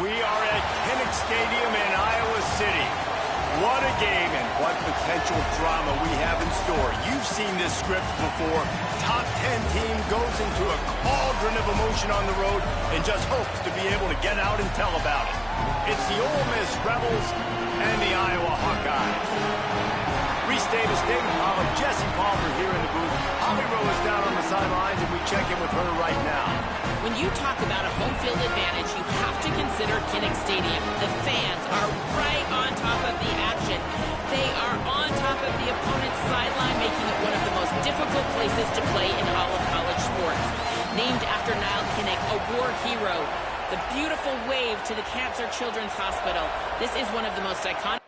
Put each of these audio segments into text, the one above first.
We are at Kinnick Stadium in Iowa City. What a game and what potential drama we have in store. You've seen this script before. Top 10 team goes into a cauldron of emotion on the road and just hopes to be able to get out and tell about it. It's the Ole Miss Rebels and the Iowa Hawkeyes. Reese Davis, David Pollack, Jesse Palmer here in the booth. Holly Rowe is down on the sidelines, and we check in with her right now. When you talk about a home field advantage, you have to consider Kinnick Stadium. The fans are right on top of the action. They are on top of the opponent's sideline, making it one of the most difficult places to play in all of college sports. Named after Niall Kinnick, a war hero, the beautiful wave to the Cancer Children's Hospital. This is one of the most iconic...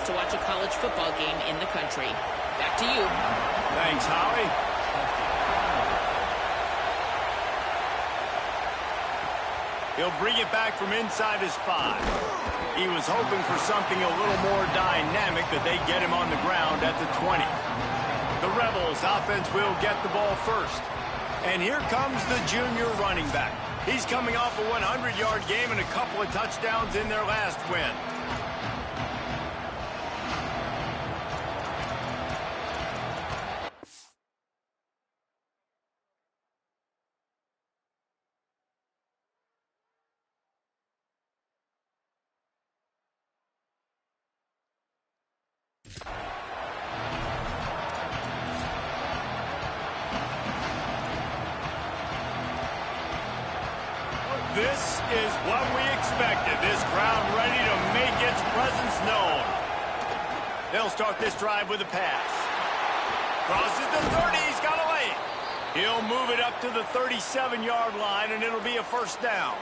to watch a college football game in the country. Back to you. Thanks, Holly. He'll bring it back from inside his 5. He was hoping for something a little more dynamic, that they get him on the ground at the 20. The Rebels offense will get the ball first. And here comes the junior running back. He's coming off a 100-yard game and a couple of touchdowns in their last win. This is what we expected. This crowd ready to make its presence known. They'll start this drive with a pass. Crosses the 30. He's got a lane. He'll move it up to the 37-yard line, and it'll be a first down.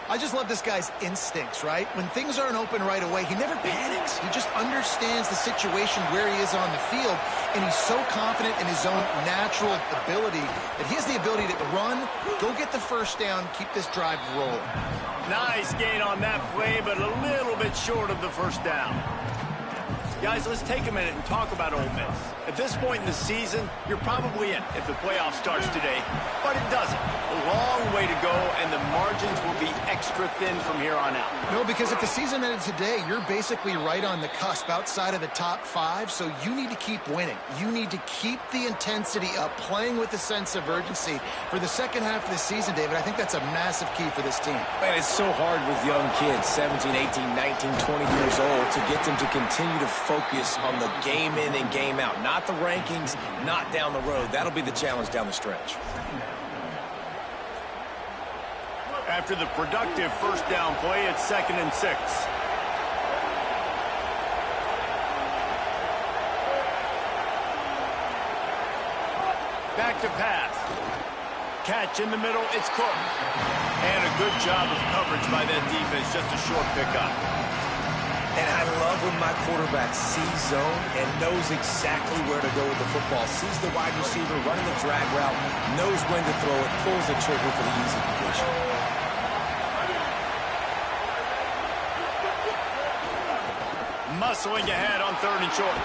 I just love this guy's instincts, right? When things aren't open right away, he never panics. He just understands the situation where he is on the field, and he's so confident in his own natural ability that he has the ability to run, go get the first down, keep this drive rolling. Nice gain on that play, but a little bit short of the first down. Guys, let's take a minute and talk about Ole Miss. At this point in the season, you're probably in if the playoff starts today, but it doesn't. A long way to go, and the margins will be extra thin from here on out. No, because if the season ended today, you're basically right on the cusp outside of the top 5, so you need to keep winning. You need to keep the intensity up, playing with a sense of urgency. For the second half of the season, David, I think that's a massive key for this team. Man, it's so hard with young kids, 17, 18, 19, 20 years old, to get them to continue to focus on the game in and game out. Not the rankings, not down the road. That'll be the challenge down the stretch. After the productive first down play, it's 2nd and 6. Back to pass. Catch in the middle, it's Cook. And a good job of coverage by that defense, just a short pickup. And I love when my quarterback sees zone and knows exactly where to go with the football. Sees the wide receiver running the drag route, knows when to throw it, pulls the trigger for the easy completion. Muscling ahead on 3rd and short.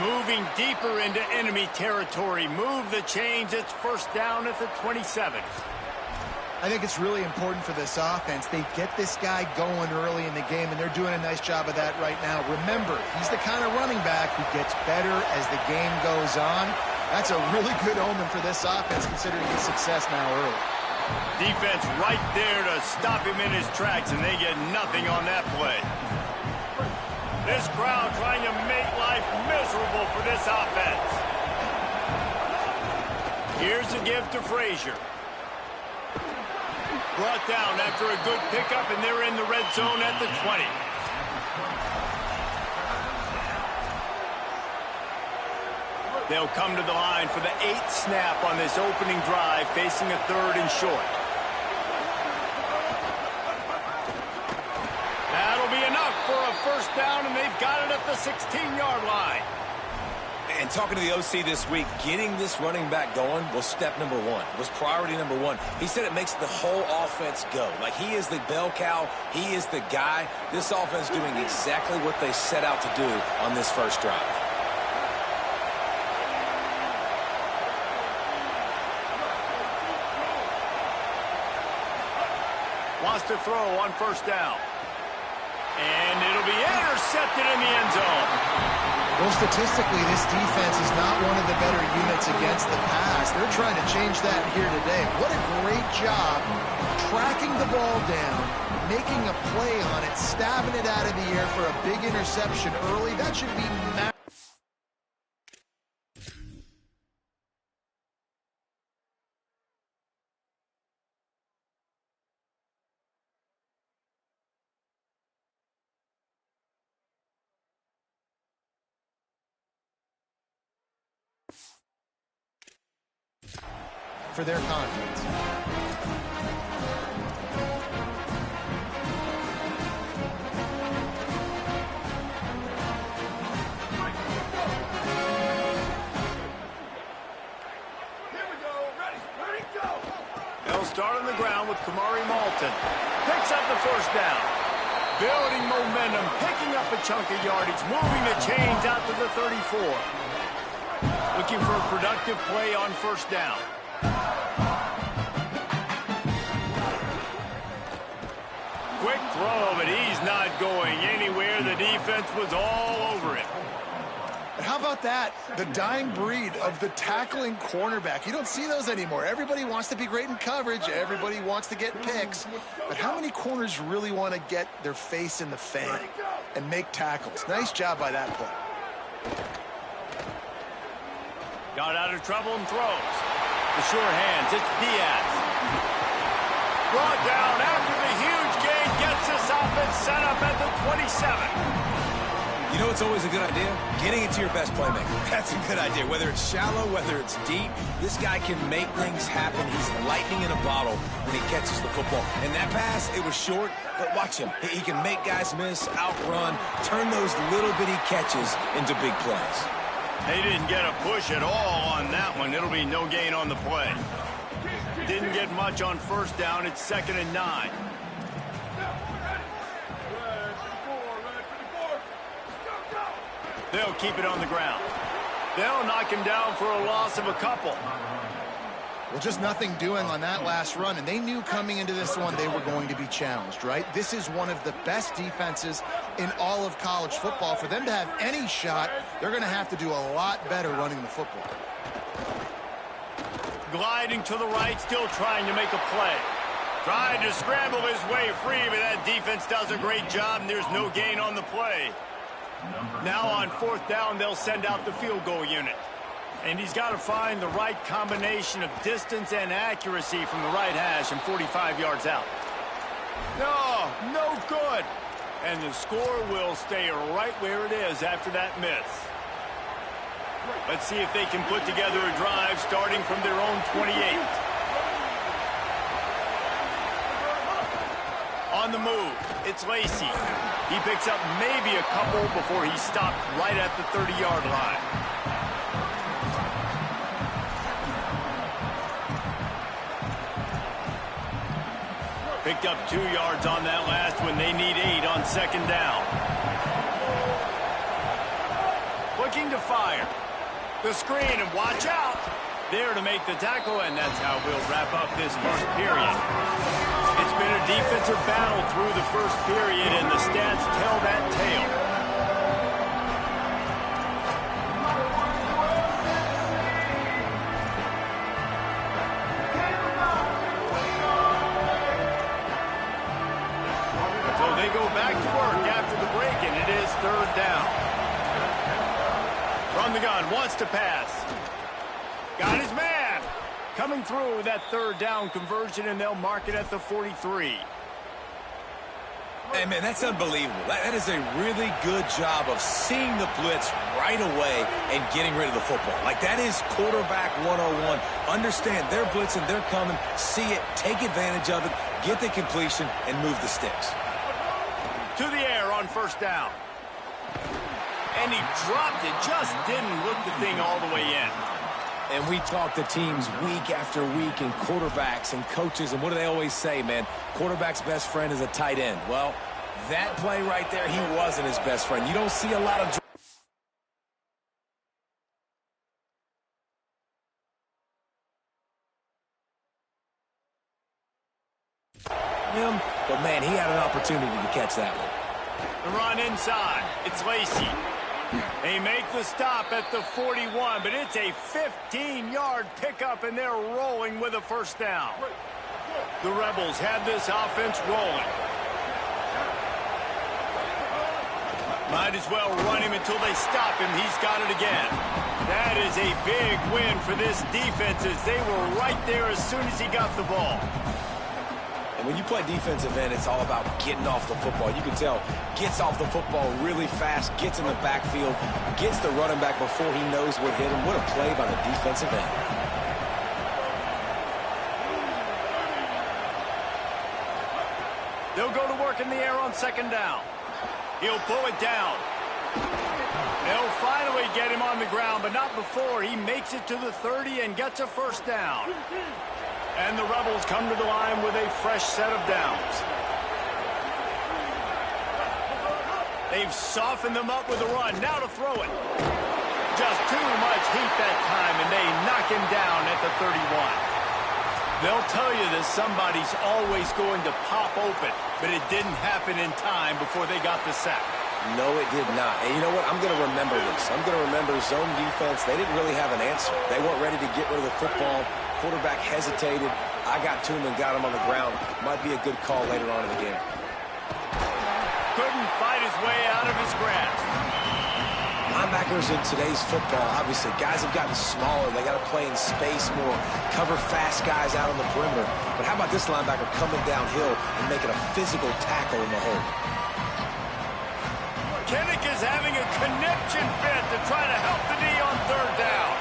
Moving deeper into enemy territory. Move the chains. It's first down at the 27. I think it's really important for this offense. They get this guy going early in the game, and they're doing a nice job of that right now. Remember, he's the kind of running back who gets better as the game goes on. That's a really good omen for this offense, considering his success now early. Defense right there to stop him in his tracks, and they get nothing on that play. This crowd trying to make life miserable for this offense. Here's a give to Frazier. Brought down after a good pickup, and they're in the red zone at the 20. They'll come to the line for the 8th snap on this opening drive, facing a 3rd and short. That'll be enough for a first down, and they've got it at the 16-yard line. And talking to the OC this week, getting this running back going was step number 1. Was priority number 1. He said it makes the whole offense go. Like, he is the bell cow. He is the guy. This offense doing exactly what they set out to do on this first drive. Wants to throw on first down. And it'll be intercepted in the end zone. Well, statistically, this defense is not one of the better units against the pass. They're trying to change that here today. What a great job tracking the ball down, making a play on it, stabbing it out of the air for a big interception early. That should be massive. For their confidence. They'll start on the ground with Kamari Malton. Picks up the first down. Building momentum, picking up a chunk of yardage, moving the chains out to the 34. Looking for a productive play on first down. quick throw, but he's not going anywhere. The defense was all over him. And how about that? The dying breed of the tackling cornerback. You don't see those anymore. Everybody wants to be great in coverage. Everybody wants to get picks. But how many corners really want to get their face in the fan and make tackles? Nice job by that play. Got out of trouble and throws. The sure hands, it's Diaz. Brought down after the huge gain, gets this offense set up at the 27. You know it's always a good idea? Getting it to your best playmaker. That's a good idea. Whether it's shallow, whether it's deep, this guy can make things happen. He's lightning in a bottle when he catches the football. And that pass, it was short, but watch him. He can make guys miss, outrun, turn those little bitty catches into big plays. They didn't get a push at all on that one. It'll be no gain on the play. Didn't get much on first down. It's 2nd and 9. They'll keep it on the ground. They'll knock him down for a loss of a couple. Well, just nothing doing on that last run, and they knew coming into this one they were going to be challenged, right? This is one of the best defenses in all of college football. For them to have any shot, they're going to have to do a lot better running the football. Gliding to the right, still trying to make a play. Trying to scramble his way free, but that defense does a great job, and there's no gain on the play. Now on 4th down, they'll send out the field goal unit. And he's got to find the right combination of distance and accuracy from the right hash and 45 yards out. No good. And the score will stay right where it is after that miss. Let's see if they can put together a drive starting from their own 28. On the move, it's Lacy. He picks up maybe a couple before he's stopped right at the 30-yard line. Picked up 2 yards on that last one. They need 8 on 2nd down. Looking to fire. The screen, and watch out. There to make the tackle, and that's how we'll wrap up this first period. It's been a defensive battle through the first period, and the stats tell that tale. So they go back to work after the break, and it is 3rd down. From the gun, wants to pass. Got his man. Coming through that 3rd down conversion, and they'll mark it at the 43. Hey, man, that's unbelievable. That is a really good job of seeing the blitz right away and getting rid of the football. Like, that is quarterback 101. Understand they're blitzing, they're coming, see it, take advantage of it, get the completion, and move the sticks. To the air on 1st down. And he dropped it, just didn't look the thing all the way in. And we talk to teams week after week and quarterbacks and coaches, and what do they always say, man? Quarterback's best friend is a tight end. Well, that play right there, he wasn't his best friend. You don't see a lot of him, but man, he had an opportunity to catch that one. The run inside. It's Lacy. They make the stop at the 41, but it's a 15-yard pickup, and they're rolling with a 1st down. The Rebels have this offense rolling. Might as well run him until they stop him. He's got it again. That is a big win for this defense, as they were right there as soon as he got the ball. And when you play defensive end, it's all about getting off the football. You can tell, gets off the football really fast, gets in the backfield, gets the running back before he knows what hit him. What a play by the defensive end. They'll go to work in the air on 2nd down. He'll pull it down. They'll finally get him on the ground, but not before he makes it to the 30 and gets a 1st down. And the Rebels come to the line with a fresh set of downs. They've softened them up with a run. Now to throw it. Just too much heat that time, and they knock him down at the 31. They'll tell you that somebody's always going to pop open, but it didn't happen in time before they got the sack. No, it did not. And you know what? I'm going to remember this. I'm going to remember zone defense. They didn't really have an answer. They weren't ready to get rid of the football. Quarterback hesitated. I got to him and got him on the ground. Might be a good call later on in the game. Couldn't fight his way out of his grasp. Linebackers in today's football, obviously, guys have gotten smaller. They got to play in space more, cover fast guys out on the perimeter. But how about this linebacker coming downhill and making a physical tackle in the hole? Kinnick is having a conniption fit to try to help the D on third down.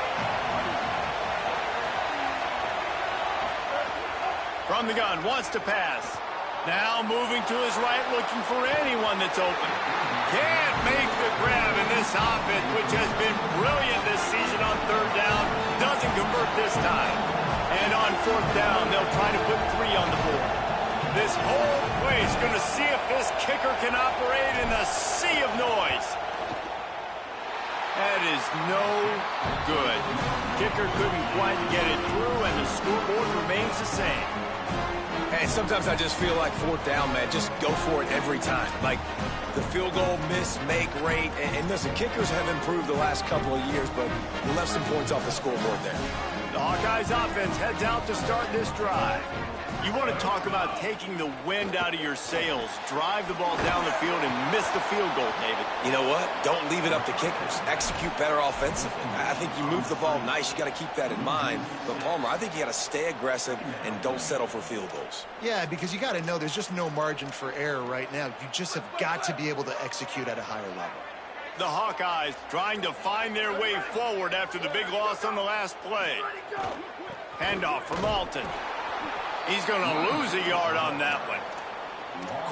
From the gun, wants to pass. Now moving to his right, looking for anyone that's open. Can't make the grab in this offense, which has been brilliant this season on third down. Doesn't convert this time. And on fourth down, they'll try to put 3 on the board. This whole place going to see if this kicker can operate in the sea of noise. That is no good. Kicker couldn't quite get it through, and the scoreboard remains the same. And sometimes I just feel like fourth down, man, just go for it every time. Like the field goal miss-make rate. And listen, kickers have improved the last couple of years, but we left some points off the scoreboard there. The Hawkeyes offense heads out to start this drive. You want to talk about taking the wind out of your sails. Drive the ball down the field and miss the field goal, David. You know what? Don't leave it up to kickers. Execute better offensively. I think you move the ball nice. You got to keep that in mind. But, Palmer, I think you got to stay aggressive and don't settle for field goals. Yeah, because you got to know there's just no margin for error right now. You just have got to be able to execute at a higher level. The Hawkeyes trying to find their way forward after the big loss on the last play. Handoff from Alton. He's going to lose a yard on that one.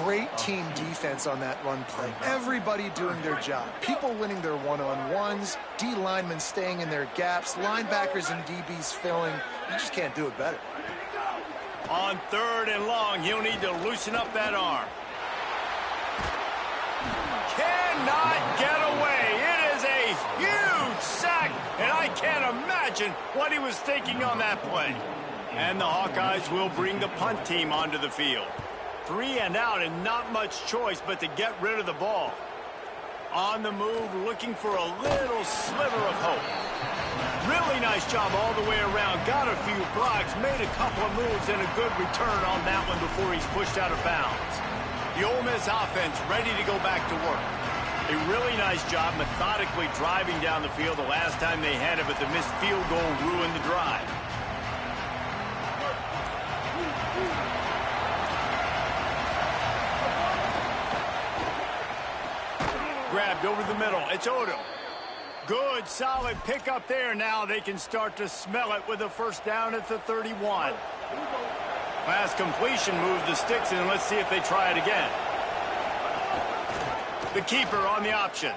Great team defense on that run play. Everybody doing their job. People winning their one-on-ones, D linemen staying in their gaps, linebackers and DBs filling. You just can't do it better. On third and long, he'll need to loosen up that arm. Cannot get away. It is a huge sack, and I can't imagine what he was thinking on that play. And the Hawkeyes will bring the punt team onto the field. 3 and out and not much choice but to get rid of the ball. On the move, looking for a little sliver of hope. Really nice job all the way around. Got a few blocks, made a couple of moves, and a good return on that one before he's pushed out of bounds. The Ole Miss offense ready to go back to work. A really nice job methodically driving down the field the last time they had it, but the missed field goal ruined the drive. Grabbed over the middle. It's Odom. Good, solid pickup there. Now they can start to smell it with a first down at the 31. Last completion moved the sticks in. Let's see if they try it again. The keeper on the option.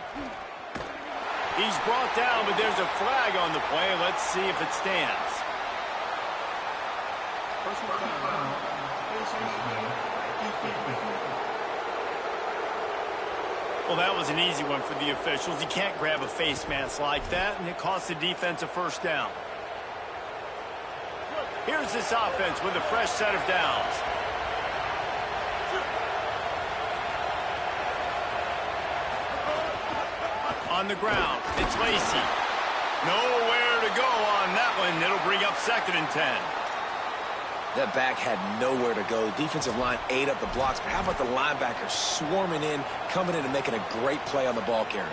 He's brought down, but there's a flag on the play. Let's see if it stands. Well, that was an easy one for the officials. You can't grab a face mask like that, and it costs the defense a first down. Here's this offense with a fresh set of downs. On the ground, it's Lacy. Nowhere to go on that one. It'll bring up 2nd and 10. That back had nowhere to go. Defensive line ate up the blocks, but how about the linebackers swarming in, coming in and making a great play on the ball carrier?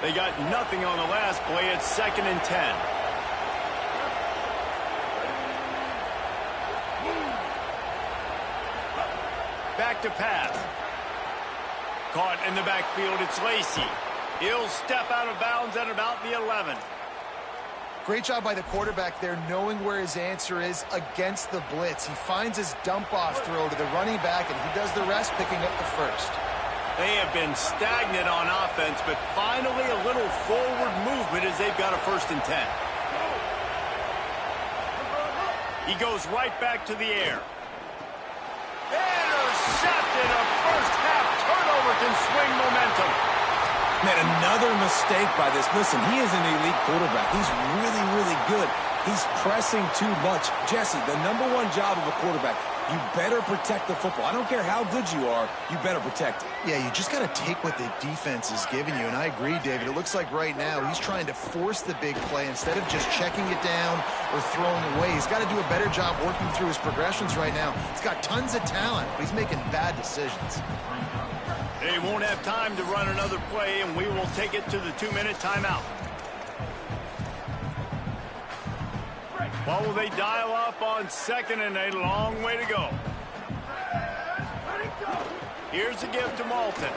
They got nothing on the last play. It's 2nd and 10. Back to pass. Caught in the backfield, it's Lacy. He'll step out of bounds at about the 11. Great job by the quarterback there, knowing where his answer is against the blitz. He finds his dump-off throw to the running back, and he does the rest, picking up the first. They have been stagnant on offense, but finally a little forward movement as they've got a 1st and 10. He goes right back to the air. Intercepted. A first-half turnover can swing momentum. Man, another mistake by this. Listen, he is an elite quarterback. He's really, really good. He's pressing too much. Jesse, the #1 job of a quarterback, you better protect the football. I don't care how good you are, you better protect it. Yeah, you just got to take what the defense is giving you, and I agree, David. It looks like right now he's trying to force the big play instead of just checking it down or throwing away. He's got to do a better job working through his progressions right now. He's got tons of talent, but he's making bad decisions. They won't have time to run another play, and we will take it to the 2-minute timeout. What will they dial up on second and a long way to go? Here's a give to Malton.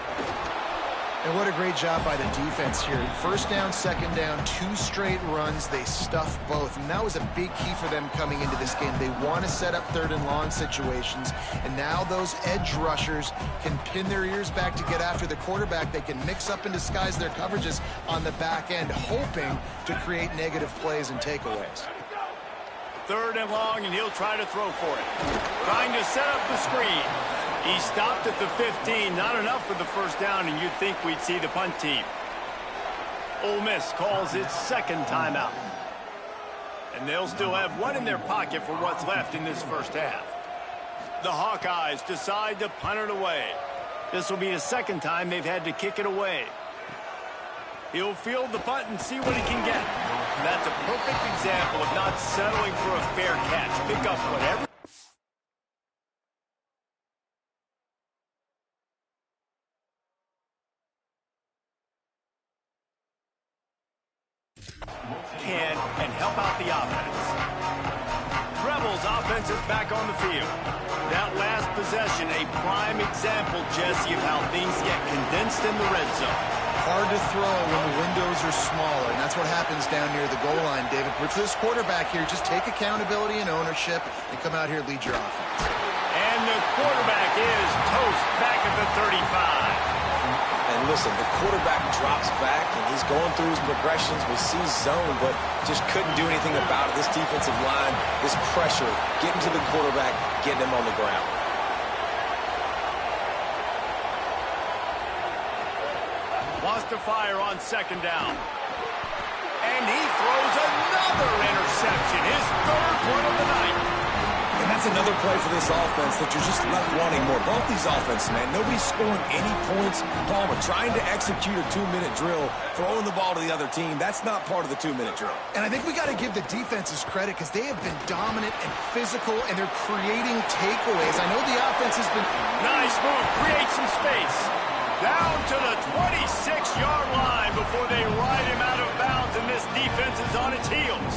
And what a great job by the defense here. First down, second down, 2 straight runs. They stuffed both, and that was a big key for them coming into this game. They want to set up 3rd and long situations, and now those edge rushers can pin their ears back to get after the quarterback. They can mix up and disguise their coverages on the back end, hoping to create negative plays and takeaways. 3rd and long, and he'll try to throw for it. Trying to set up the screen. He stopped at the 15. Not enough for the first down, and you'd think we'd see the punt team. Ole Miss calls its 2nd timeout. And they'll still have 1 in their pocket for what's left in this first half. The Hawkeyes decide to punt it away. This will be the 2nd time they've had to kick it away. He'll field the punt and see what he can get. That's a perfect example of not settling for a fair catch. Pick up whatever. Can and help out the offense. Rebels offense is back on the field. That last possession, a prime example, Jesse, of how things get condensed in the red zone. Hard to throw when the windows are smaller, and that's what happens down near the goal line, David. But for this quarterback here, just take accountability and ownership and come out here and lead your offense. And the quarterback is toast back at the 35. And listen, the quarterback drops back, and he's going through his progressions. We see zone, but just couldn't do anything about it. This defensive line, this pressure, getting to the quarterback, getting him on the ground. Wants to fire on 2nd down. And he throws another interception, his 3rd one of the night. And that's another play for this offense that you're just left wanting more. Both these offenses, man, nobody's scoring any points. Palmer trying to execute a 2-minute drill, throwing the ball to the other team. That's not part of the 2-minute drill. And I think we got to give the defenses credit because they have been dominant and physical, and they're creating takeaways. I know the offense has been... Nice move, create some space. Down to the 26-yard line before they ride him out of bounds, and this defense is on its heels.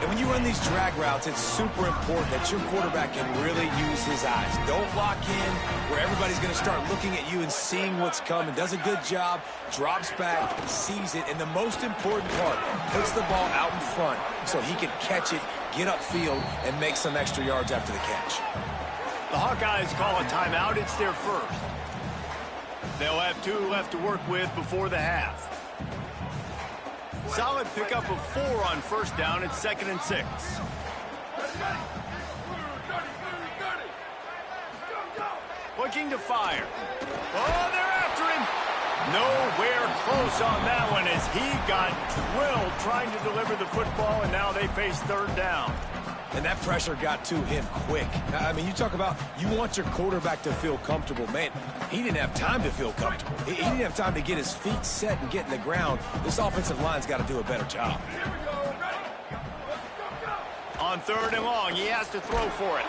And when you run these drag routes, it's super important that your quarterback can really use his eyes. Don't lock in where everybody's going to start looking at you and seeing what's coming. Does a good job, drops back, sees it, and the most important part, puts the ball out in front so he can catch it, get upfield, and make some extra yards after the catch. The Hawkeyes call a timeout. It's their first. They'll have 2 left to work with before the half. Solid pickup of 4 on first down. It's 2nd and 6. Looking to fire. Oh, they're after him. Nowhere close on that one as he got drilled trying to deliver the football, and now they face 3rd down. And that pressure got to him quick. I mean, you talk about you want your quarterback to feel comfortable. Man, he didn't have time to feel comfortable. He didn't have time to get his feet set and get in the ground. This offensive line's got to do a better job. On 3rd and long, he has to throw for it.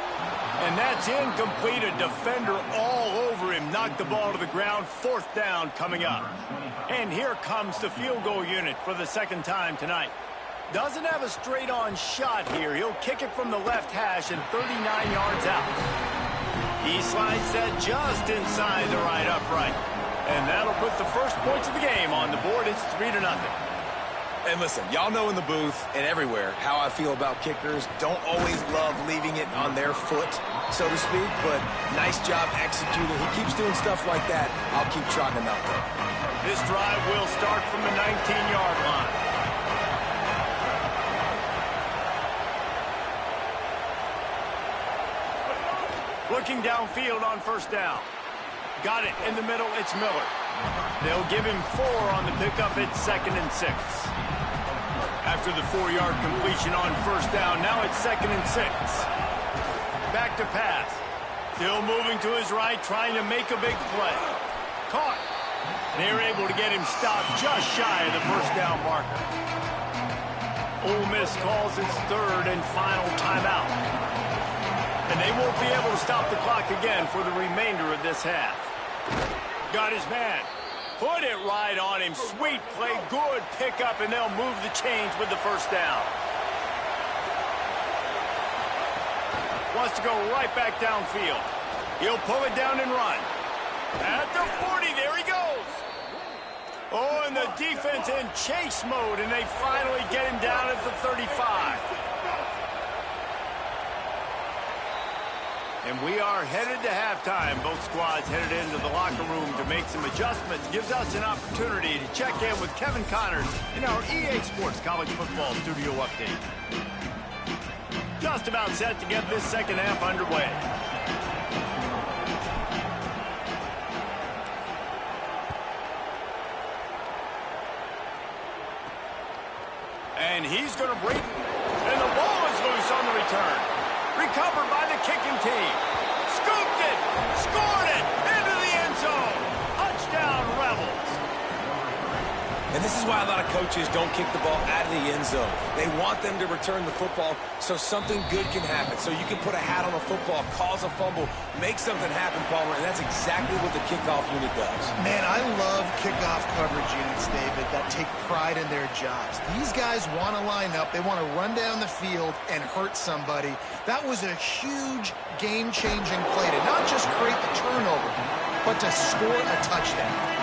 And that's incomplete. A defender all over him. Knocked the ball to the ground. 4th down coming up. And here comes the field goal unit for the 2nd time tonight. Doesn't have a straight-on shot here. He'll kick it from the left hash and 39 yards out. He slides that just inside the right upright. And that'll put the first points of the game on the board. It's 3-0. And listen, y'all know in the booth and everywhere how I feel about kickers. Don't always love leaving it on their foot, so to speak, but nice job executing. He keeps doing stuff like that. I'll keep trotting him out there. This drive will start from the 19-yard line. Looking downfield on first down. Got it in the middle. It's Miller. They'll give him 4 on the pickup. It's 2nd and 6. After the 4-yard completion on first down, now it's 2nd and 6. Back to pass. Still moving to his right, trying to make a big play. Caught. They're able to get him stopped just shy of the first down marker. Ole Miss calls its 3rd and final timeout. And they won't be able to stop the clock again for the remainder of this half. Got his man. Put it right on him. Sweet play, good pickup, and they'll move the chains with the first down. Wants to go right back downfield. He'll pull it down and run. At the 40, there he goes. Oh, and the defense in chase mode, and they finally get him down at the 35. And we are headed to halftime. Both squads headed into the locker room to make some adjustments. Gives us an opportunity to check in with Kevin Connors in our EA Sports College Football Studio Update. Just about set to get this second half underway. And he's going to break. And the ball is loose on the return. Recovered by the kicking team. Scooped it. Scored it. Into the end zone. Touchdown, Rebels. And this is why a lot of coaches don't kick the ball out of the end zone. They want them to return the football so something good can happen. So you can put a hat on a football, cause a fumble, make something happen, Palmer, and that's exactly what the kickoff unit does. Man, I love kickoff coverage units, David, that take pride in their jobs. These guys want to line up. They want to run down the field and hurt somebody. That was a huge game-changing play to not just create the turnover, but to score a touchdown.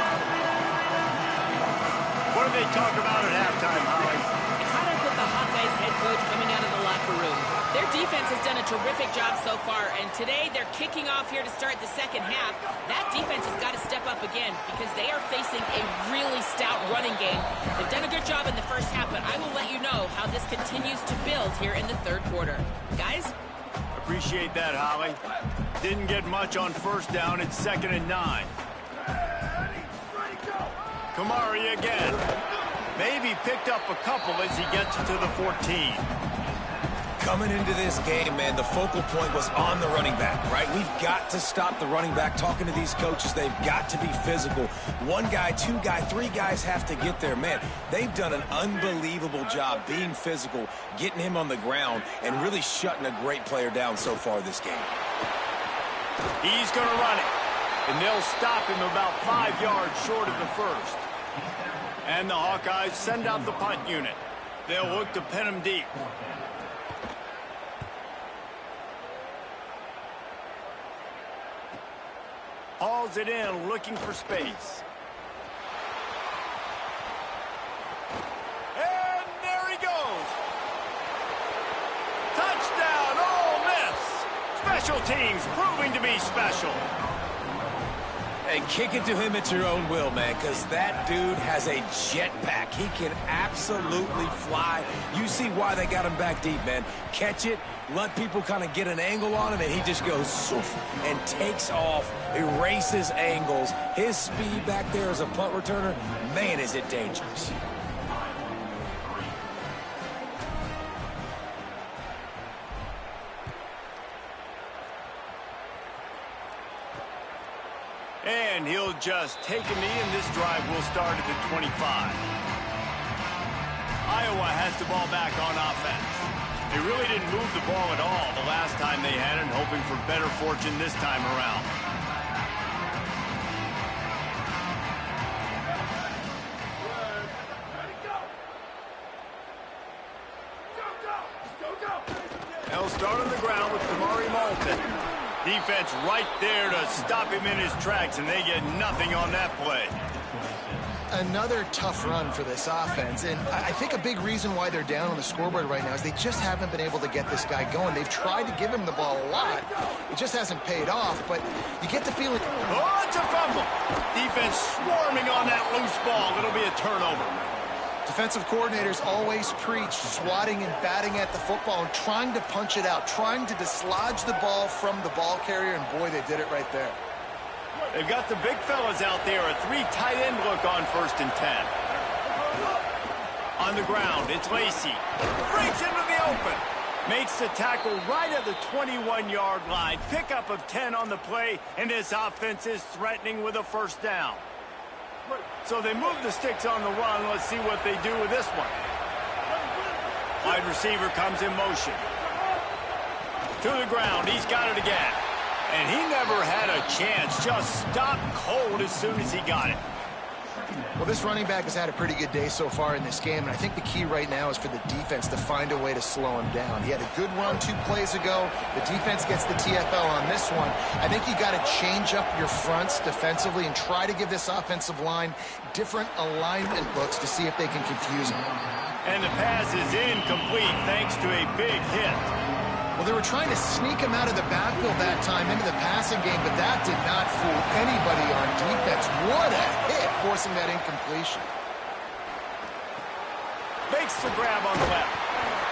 What do they talk about at halftime, Holly? I caught up with the Hawkeyes head coach coming out of the locker room. Their defense has done a terrific job so far, and today they're kicking off here to start the second half. That defense has got to step up again because they are facing a really stout running game. They've done a good job in the first half, but I will let you know how this continues to build here in the third quarter. Guys? Appreciate that, Holly. Didn't get much on first down. It's 2nd and 9. Kamari again. Maybe picked up a couple as he gets to the 14. Coming into this game, man, the focal point was on the running back, right? We've got to stop the running back. Talking to these coaches, they've got to be physical. One guy, two guy, three guys have to get there. Man, they've done an unbelievable job being physical, getting him on the ground, and really shutting a great player down so far this game. He's going to run it. And they'll stop him about 5 yards short of the first. And the Hawkeyes send out the punt unit. They'll look to pin him deep. Hauls it in, looking for space. And there he goes. Touchdown, Ole Miss. Special teams proving to be special. Hey, kick it to him at your own will, man, because that dude has a jetpack. He can absolutely fly. You see why they got him back deep, man. Catch it, let people kind of get an angle on him, and he just goes soof and takes off, erases angles. His speed back there as a punt returner, man, is it dangerous. And he'll just take a knee, and this drive will start at the 25. Iowa has the ball back on offense. They really didn't move the ball at all the last time they had it, hoping for better fortune this time around. They'll start on the ground with Kamari Malton. Defense right there to stop him in his tracks, and they get nothing on that play. Another tough run for this offense, and I think a big reason why they're down on the scoreboard right now is they just haven't been able to get this guy going. They've tried to give him the ball a lot. It just hasn't paid off, but you get the feeling... Oh, it's a fumble. Defense swarming on that loose ball. It'll be a turnover. Defensive coordinators always preach swatting and batting at the football and trying to punch it out, trying to dislodge the ball from the ball carrier, and boy, they did it right there. They've got the big fellas out there, a 3 tight end look on 1st and 10. On the ground, it's Lacy. Breaks into the open. Makes the tackle right at the 21-yard line. Pickup of 10 on the play, and this offense is threatening with a first down. So they move the sticks on the run. Let's see what they do with this one. Wide receiver comes in motion. To the ground. He's got it again. And he never had a chance. Just stopped cold as soon as he got it. Well, this running back has had a pretty good day so far in this game, and I think the key right now is for the defense to find a way to slow him down. He had a good run 2 plays ago. The defense gets the TFL on this one. I think you got to change up your fronts defensively and try to give this offensive line different alignment looks to see if they can confuse him. And the pass is incomplete thanks to a big hit. Well, they were trying to sneak him out of the backfield that time into the passing game, but that did not fool anybody on defense. What a hit, forcing that incompletion. Makes the grab on the left.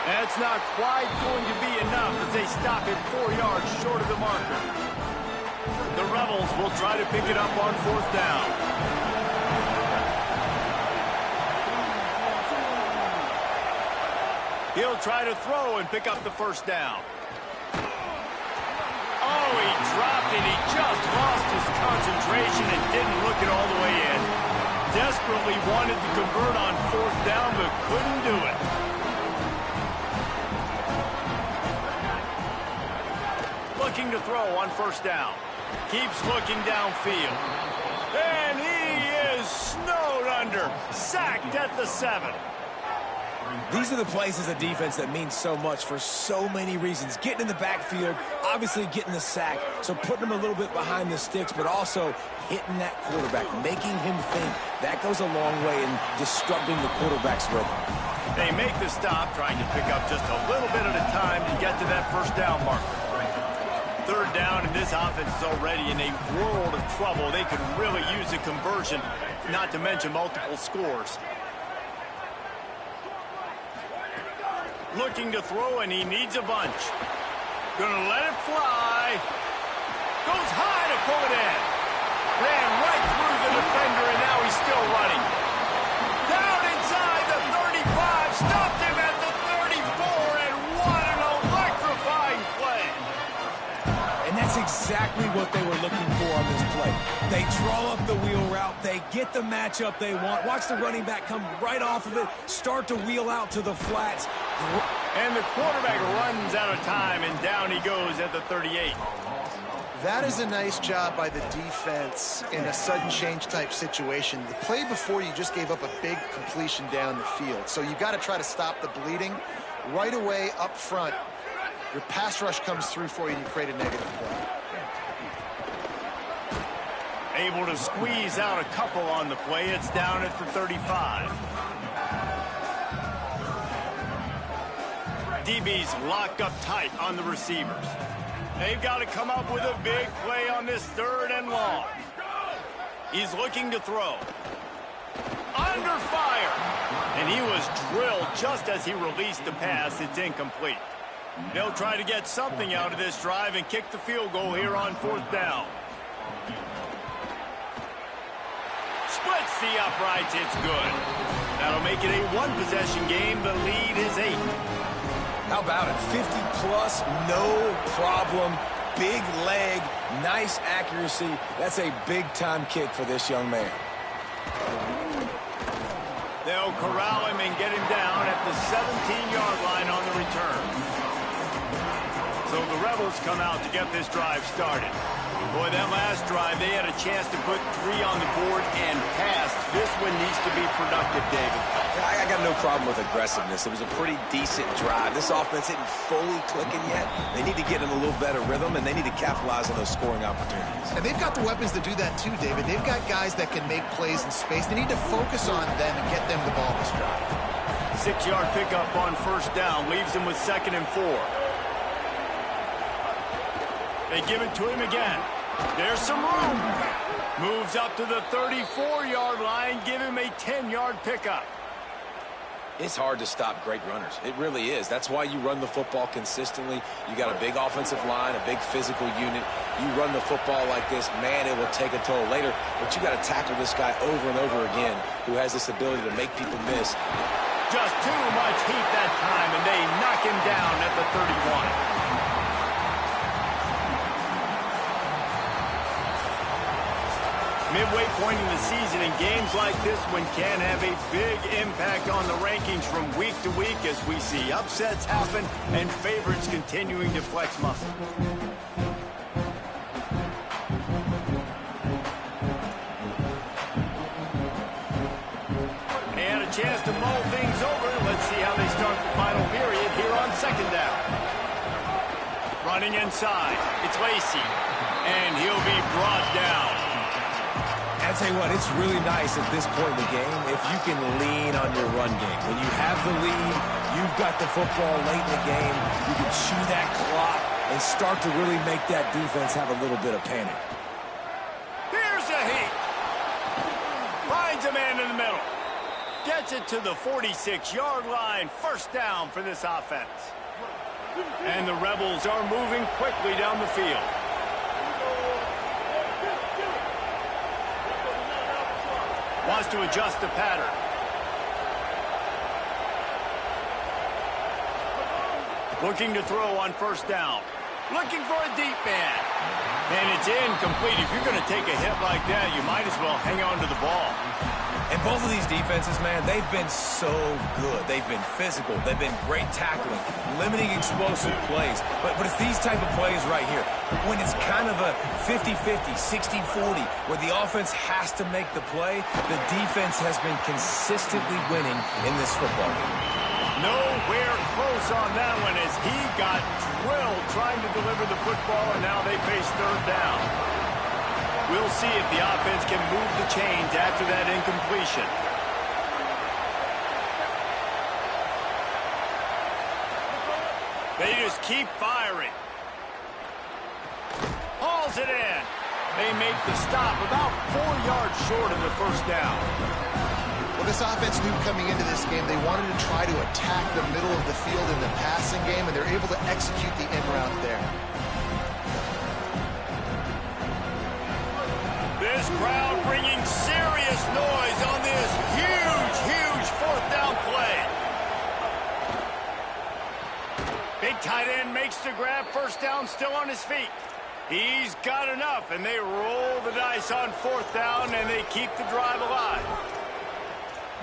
That's not quite going to be enough as they stop it 4 yards short of the marker. The Rebels will try to pick it up on 4th down. He'll try to throw and pick up the first down. Oh, he dropped it. He just lost his concentration and didn't look it all the way in. Desperately wanted to convert on 4th down, but couldn't do it. Looking to throw on 1st down. Keeps looking downfield. And he is snowed under. Sacked at the 7. These are the plays as a defense that mean so much for so many reasons. Getting in the backfield, obviously getting the sack, so putting him a little bit behind the sticks, but also hitting that quarterback, making him think. That goes a long way in disrupting the quarterback's rhythm. They make the stop, trying to pick up just a little bit at a time to get to that first down marker. 3rd down, and this offense is already in a world of trouble. They could really use a conversion, not to mention multiple scores. Looking to throw, and he needs a bunch. Gonna let it fly. Goes high to pull it in. Ran right through the defender, and now he's still running. Down inside the 35. Stopped him at the 34, and what an electrifying play. And that's exactly what they were looking for on this play. They draw up the wheel route. They get the matchup they want. Watch the running back come right off of it, start to wheel out to the flats. And the quarterback runs out of time, and down he goes at the 38. That is a nice job by the defense in a sudden change type situation. The play before, you just gave up a big completion down the field. So you've got to try to stop the bleeding right away up front. Your pass rush comes through for you and you create a negative play. Able to squeeze out a couple on the play. It's down at the 35. DB's locked up tight on the receivers. They've got to come up with a big play on this 3rd and long. He's looking to throw. Under fire. And he was drilled just as he released the pass. It's incomplete. They'll try to get something out of this drive and kick the field goal here on 4th down. Splits the uprights. It's good. That'll make it a 1-possession game. The lead is 8. How about it? 50-plus, no problem. Big leg, nice accuracy. That's a big-time kick for this young man. They'll corral him and get him down at the 17-yard line on the return. So the Rebels come out to get this drive started. Boy, that last drive, they had a chance to put 3 on the board and passed. This one needs to be productive, David. I got no problem with aggressiveness. It was a pretty decent drive. This offense isn't fully clicking yet. They need to get in a little better rhythm, and they need to capitalize on those scoring opportunities. And they've got the weapons to do that too, David. They've got guys that can make plays in space. They need to focus on them and get them the ball this drive. 6-yard pickup on 1st down. Leaves him with 2nd and 4. They give it to him again. There's some room. Moves up to the 34-yard line. Give him a 10-yard pickup. It's hard to stop great runners. It really is. That's why you run the football consistently. You got a big offensive line, a big physical unit. You run the football like this, man, it will take a toll later. But you got to tackle this guy over and over again who has this ability to make people miss. Just too much heat that time, and they knock him down at the 31. Midway point in the season, and games like this one can have a big impact on the rankings from week to week as we see upsets happen and favorites continuing to flex muscle. They had a chance to mull things over. Let's see how they start the final period here on second down. Running inside, it's Lacy, and he'll be brought down. I'll tell you what, it's really nice at this point in the game if you can lean on your run game. When you have the lead, you've got the football late in the game, you can chew that clock and start to really make that defense have a little bit of panic. Here's a heat. Finds a man in the middle. Gets it to the 46-yard line. First down for this offense. And the Rebels are moving quickly down the field. Wants to adjust the pattern. Looking to throw on first down. Looking for a deep man. And it's incomplete. If you're going to take a hit like that, you might as well hang on to the ball. And both of these defenses, man, they've been so good. They've been physical. They've been great tackling, limiting explosive plays. But it's these type of plays right here. When it's kind of a 50-50, 60-40, where the offense has to make the play, the defense has been consistently winning in this football game. Nowhere close on that one as he got drilled trying to deliver the football, and now they face third down. We'll see if the offense can move the chains after that incompletion. They just keep firing. Hauls it in. They make the stop about 4 yards short of the first down. Well, this offense knew coming into this game they wanted to try to attack the middle of the field in the passing game, and they're able to execute the in route there. This crowd bringing serious noise on this huge fourth down play. Big tight end makes the grab. First down, still on his feet. He's got enough, and they roll the dice on fourth down, and they keep the drive alive.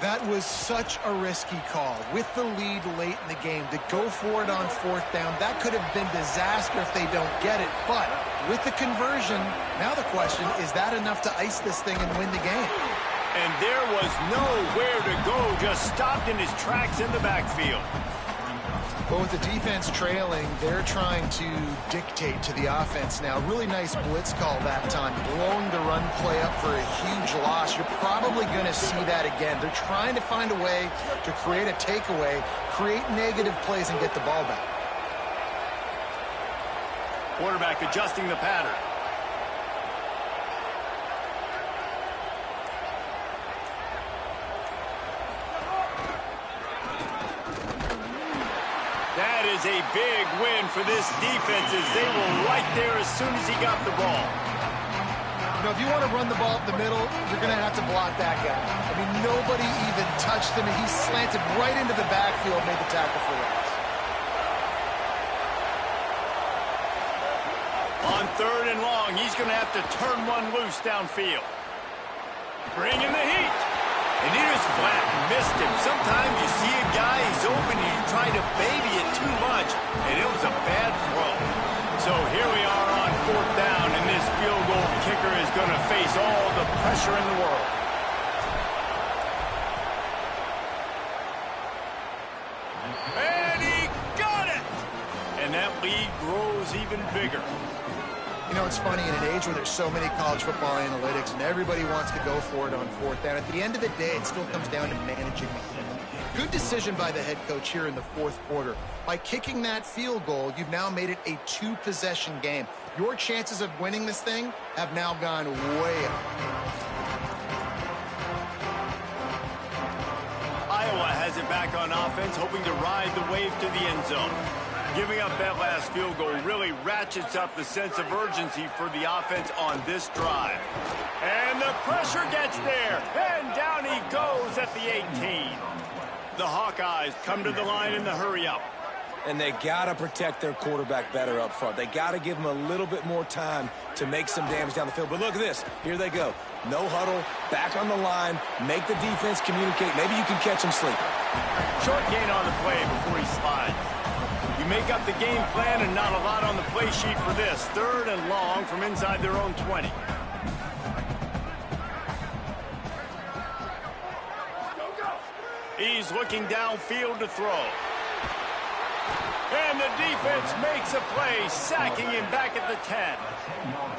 That was such a risky call. With the lead late in the game, to go for it on fourth down, that could have been disaster if they don't get it. But with the conversion, now the question, is that enough to ice this thing and win the game? And there was nowhere to go, just stopped in his tracks in the backfield. But with the defense trailing, they're trying to dictate to the offense now. Really nice blitz call that time, blowing the run play up for a huge loss. You're probably going to see that again. They're trying to find a way to create a takeaway, create negative plays, and get the ball back. Quarterback adjusting the pattern. That is a big win for this defense as they were right there as soon as he got the ball. You know, if you want to run the ball up the middle, you're going to have to block that guy. I mean, nobody even touched him, and he slanted right into the backfield, made the tackle for loss. On third and long, he's going to have to turn one loose downfield. Bringing the heat. And he just flat missed him. Sometimes you see a guy, he's open, and you try to baby it too much, and it was a bad throw. So here we are on fourth down, and this field goal kicker is going to face all the pressure in the world. And he got it! And that lead grows even bigger. You know, it's funny, in an age where there's so many college football analytics and everybody wants to go for it on fourth down, at the end of the day, it still comes down to managing the clock. Good decision by the head coach here in the fourth quarter. By kicking that field goal, you've now made it a two-possession game. Your chances of winning this thing have now gone way up. Iowa has it back on offense, hoping to ride the wave to the end zone. Giving up that last field goal really ratchets up the sense of urgency for the offense on this drive. And the pressure gets there, and down he goes at the 18. The Hawkeyes come to the line in the hurry-up. And they got to protect their quarterback better up front. They got to give him a little bit more time to make some damage down the field. But look at this. Here they go. No huddle, back on the line, make the defense communicate. Maybe you can catch him sleeping. Short gain on the play before he slides. You make up the game plan and not a lot on the play sheet for this. 3rd and long from inside their own 20. He's looking downfield to throw. And the defense makes a play, sacking him back at the 10.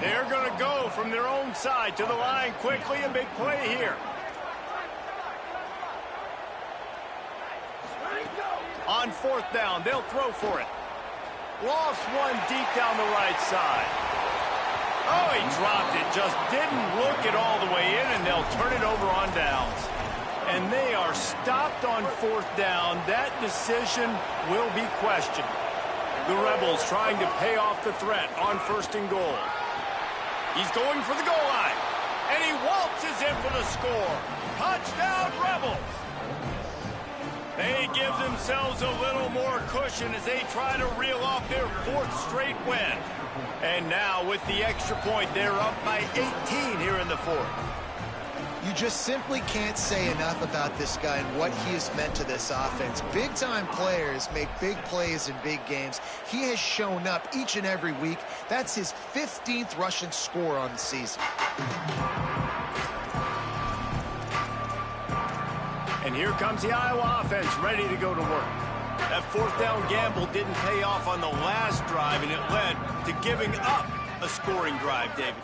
They're going to go from their own side to the line quickly. A big play here. On 4th down, they'll throw for it. Lost one deep down the right side. Oh, he dropped it. Just didn't look it all the way in, and they'll turn it over on downs. And they are stopped on 4th down. That decision will be questioned. The Rebels trying to pay off the threat on 1st and goal. He's going for the goal line. And he waltzes in for the score. Touchdown, Rebels! They give themselves a little more cushion as they try to reel off their 4th straight win. And now with the extra point, they're up by 18 here in the 4th. You just simply can't say enough about this guy and what he has meant to this offense. Big-time players make big plays in big games. He has shown up each and every week. That's his 15th rushing score on the season. And here comes the Iowa offense ready to go to work. That 4th down gamble didn't pay off on the last drive, and it led to giving up a scoring drive, David.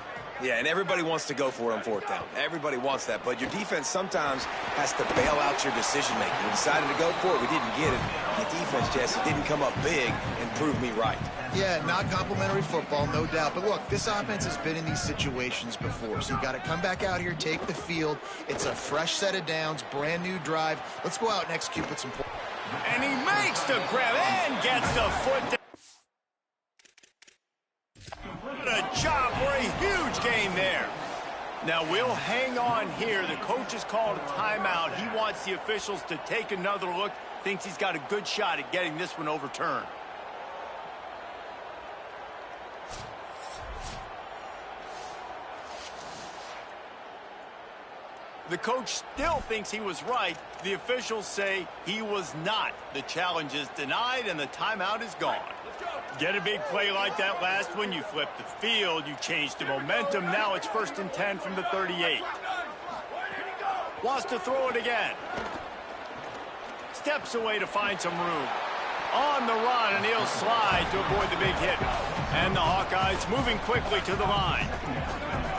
Yeah, and everybody wants to go for it on 4th down. Everybody wants that, but your defense sometimes has to bail out your decision-making. We decided to go for it. We didn't get it. Your defense, Jesse, didn't come up big and prove me right. Yeah, not complimentary football, no doubt. But look, this offense has been in these situations before, so you got to come back out here, take the field. It's a fresh set of downs, brand new drive. Let's go out and execute with some points. And he makes the grab and gets the foot down. What a job for a huge gain there. Now we'll hang on here. The coach has called a timeout. He wants the officials to take another look. Thinks he's got a good shot at getting this one overturned. The coach still thinks he was right. The officials say he was not. The challenge is denied, and the timeout is gone. Get a big play like that last one, you flip the field, you change the momentum. Now it's 1st and 10 from the 38. Wants to throw it again. Steps away to find some room. On the run, and he'll slide to avoid the big hit. And the Hawkeyes moving quickly to the line.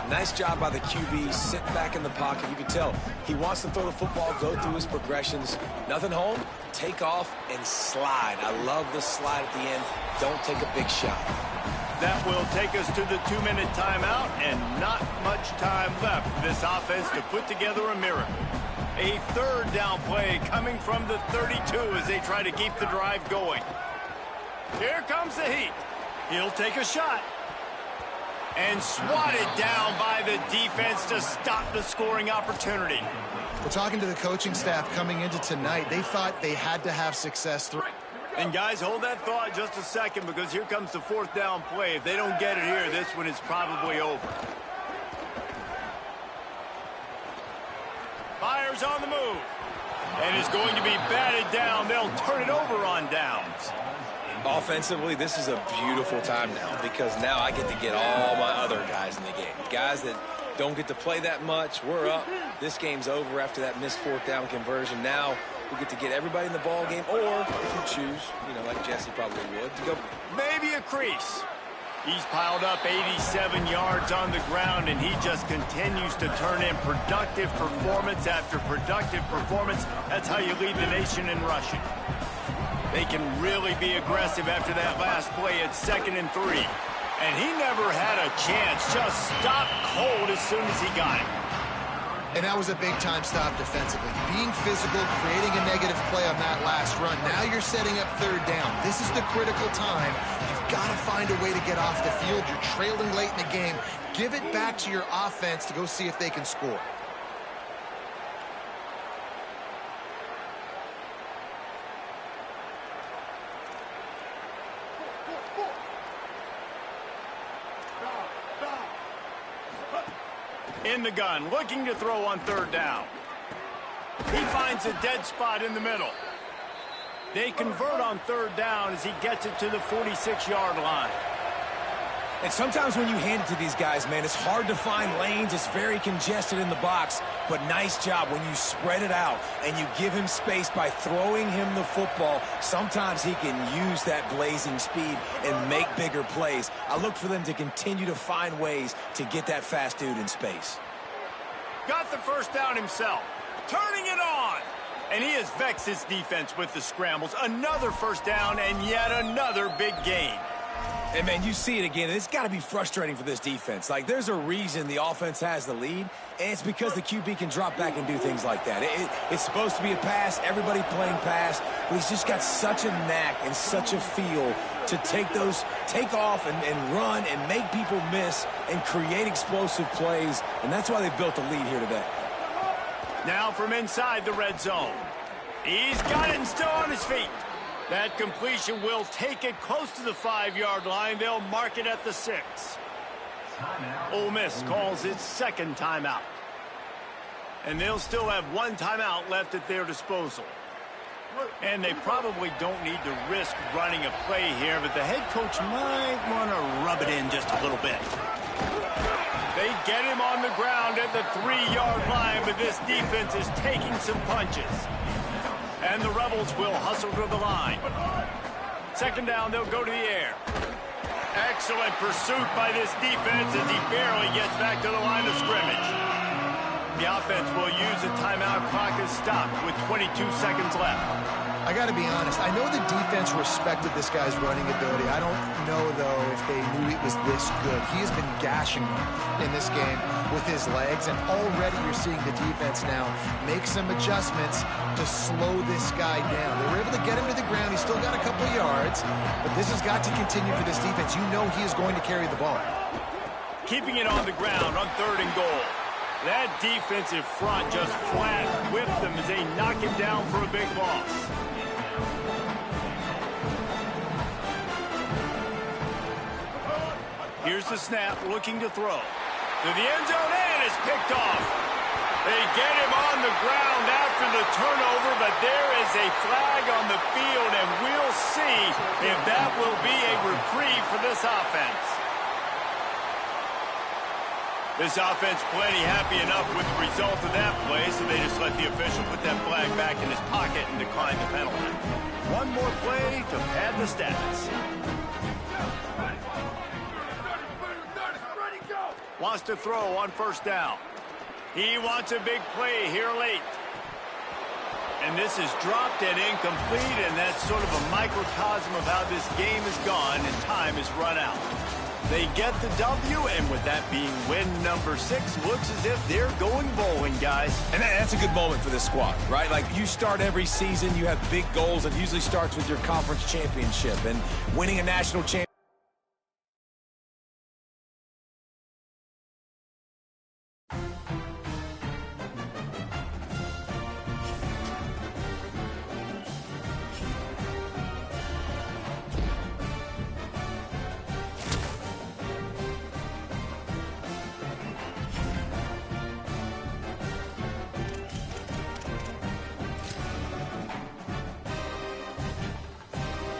Nice job by the QB, sit back in the pocket. You can tell he wants to throw the football, go through his progressions. Nothing home, take off and slide. I love the slide at the end. Don't take a big shot. That will take us to the 2-minute timeout, and not much time left for this offense to put together a miracle. A 3rd down play coming from the 32 as they try to keep the drive going. Here comes the heat. He'll take a shot. And swatted down by the defense to stop the scoring opportunity. We're talking to the coaching staff coming into tonight. They thought they had to have success through. And guys, hold that thought just a second, because here comes the 4th down play. If they don't get it here, this one is probably over. Fires on the move. And is going to be batted down. They'll turn it over on downs. Offensively, this is a beautiful time now, because now I get to get all my other guys in the game. Guys that don't get to play that much. We're up. This game's over after that missed 4th down conversion. Now we get to get everybody in the ball game, or if you choose, you know, like Jesse probably would, to go maybe a crease. He's piled up 87 yards on the ground, and he just continues to turn in productive performance after productive performance. That's how you lead the nation in rushing. They can really be aggressive after that last play at 2nd and 3. And he never had a chance. Just stopped cold as soon as he got it. And that was a big-time stop defensively. Being physical, creating a negative play on that last run. Now you're setting up 3rd down. This is the critical time. You've got to find a way to get off the field. You're trailing late in the game. Give it back to your offense to go see if they can score. In the gun, looking to throw on third down. He finds a dead spot in the middle. They convert on third down as he gets it to the 46-yard line. And sometimes when you hand it to these guys, man, it's hard to find lanes. It's very congested in the box. But nice job when you spread it out and you give him space by throwing him the football. Sometimes he can use that blazing speed and make bigger plays. I look for them to continue to find ways to get that fast dude in space. Got the first down himself. Turning it on. And he has vexed his defense with the scrambles. Another first down and yet another big gain. And, man, you see it again. It's got to be frustrating for this defense. Like, there's a reason the offense has the lead, and it's because the QB can drop back and do things like that. It's supposed to be a pass, everybody playing pass, but he's just got such a knack and such a feel to take off and run and make people miss and create explosive plays, and that's why they built the lead here today. Now from inside the red zone. He's got it and still on his feet. That completion will take it close to the 5-yard line. They'll mark it at the 6. Ole Miss calls its second timeout. And they'll still have one timeout left at their disposal. And they probably don't need to risk running a play here, but the head coach might want to rub it in just a little bit. They get him on the ground at the 3-yard line, but this defense is taking some punches. And the Rebels will hustle to the line. Second down, they'll go to the air. Excellent pursuit by this defense as he barely gets back to the line of scrimmage. The offense will use a timeout. Clock is stopped with 22 seconds left. I got to be honest. I know the defense respected this guy's running ability. I don't know, though, if they knew he was this good. He has been gashing them in this game with his legs, and already you're seeing the defense now make some adjustments to slow this guy down. They were able to get him to the ground. He's still got a couple yards, but this has got to continue for this defense. You know he is going to carry the ball. Keeping it on the ground on 3rd and goal. That defensive front just flat whipped them as they knock him down for a big loss. Here's the snap, looking to throw. To the end zone, and it's picked off. They get him on the ground after the turnover, but there is a flag on the field, and we'll see if that will be a reprieve for this offense. This offense plenty happy enough with the result of that play, so they just let the official put that flag back in his pocket and decline the penalty. One more play to pad the stats. Wants to throw on first down. He wants a big play here late. And this is dropped and incomplete, and that's sort of a microcosm of how this game is gone and time is run out. They get the W, and with that being win number 6, looks as if they're going bowling, guys. And that's a good moment for this squad, right? Like, you start every season, you have big goals, and it usually starts with your conference championship and winning a national championship.